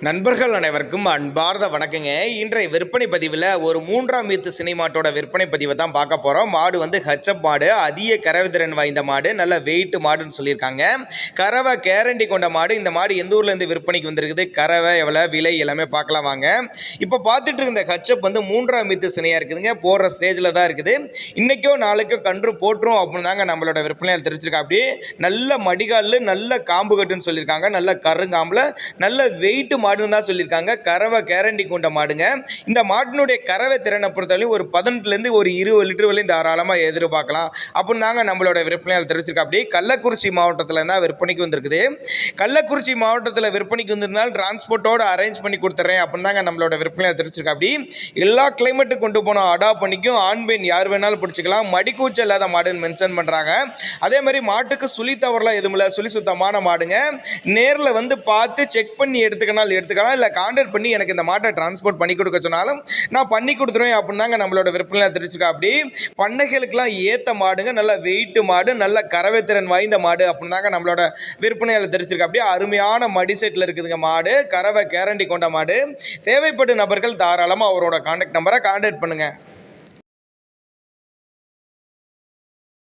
நண்பர்கள் அனைவருக்கும் அன்பார்ந்த வணக்கங்க. இன்றைய விற்பனை பதிவில் ஒரு மூன்றாம் ஈத்து சினை மாட்டோட விற்பனை பதிவை தான் பார்க்க போகிறோம். மாடு வந்து ஹச்சப் மாடு, அதிக கறவை திறன் வாய்ந்த மாடு, நல்ல வெயிட் மாடுன்னு சொல்லியிருக்காங்க. கறவை கேரண்டி கொண்ட மாடு. இந்த மாடு எந்த ஊர்லேருந்து விற்பனைக்கு வந்திருக்குது, கறவை எவ்வளோ, விலை எல்லாமே பார்க்கலாம் வாங்க. இப்போ பார்த்துட்டு இருந்த ஹச்சப் வந்து மூன்றாம் ஈத்து சினையாக இருக்குதுங்க. போடுற ஸ்டேஜில் தான் இருக்குது. இன்றைக்கோ நாளைக்கோ கன்று போட்டுரும் அப்படின்னு தாங்க நம்மளோட விற்பனையால் தெரிஞ்சிருக்கா. அப்படியே நல்ல மடிகால், நல்ல காம்பு கட்டுன்னு சொல்லியிருக்காங்க. நல்ல கருங்காம்பில் நல்ல வெயிட் மாடுன்னு தான் சொல்லியிருக்காங்க. கறவை கேரண்டி கொண்ட மாடுங்க. இந்த மாட்டினுடைய கறவை திறனை பொறுத்தவரையும் ஒரு 18லேருந்து ஒரு 20 லிட்டர் வரையும் தாராளமாக எதிர்பார்க்கலாம் அப்படின்னு தாங்க நம்மளோட விற்பனையாளர் தெரிவிச்சிருக்கா. அப்படி கள்ளக்குறிச்சி மாவட்டத்தில் தான் விற்பனைக்கு வந்திருக்குது. கள்ளக்குறிச்சி மாவட்டத்தில் விற்பனைக்கு வந்திருந்தால் டிரான்ஸ்போர்ட்டோடு அரேஞ்ச் பண்ணி கொடுத்துட்றேன் அப்படின்னு தாங்க நம்மளோட விற்பனையாளர் தெரிவிச்சிருக்கா. அப்படி எல்லா கிளைமேட்டு கொண்டு போனோம் அடாப்ட் பண்ணிக்கும். ஆண் பெண் யார் வேணாலும் பிடிச்சிக்கலாம். மடிக்கூச்சல் இல்லாத மாடுன்னு மென்ஷன் பண்ணுறாங்க. அதே மாதிரி மாட்டுக்கு சுழி தவறலாம் எதுவும் இல்லை. சுழி சுத்தமான மாடுங்க. நேரில் வந்து பார்த்து செக் பண்ணி எடுத்துக்கலாம், இல்லை கான்டாக்ட் பண்ணி எனக்கு இந்த மாட்டை டிரான்ஸ்போர்ட் பண்ணி கொடுக்க சொன்னாலும் நான் பண்ணி கொடுத்துருவேன் அப்படின்னு தாங்க நம்மளோட விற்பனை தெரிஞ்சுக்கா. அப்படி பண்ணைகளுக்கெல்லாம் ஏற்ற மாடுங்க. நல்ல வெயிட் மாடு, நல்ல கறவை திறன் வாய்ந்த மாடு அப்படின்னு தாங்க நம்மளோட விற்பனையாளர் தெரிஞ்சிருக்கா. அப்படியே அருமையான மடி செட்டில் இருக்குதுங்க மாடு. கறவை கேரண்டி கொண்ட மாடு. தேவைப்படும் நபர்கள் தாராளமாக அவரோட கான்டாக்ட் நம்பரை கான்டாக்ட் பண்ணுங்கள்.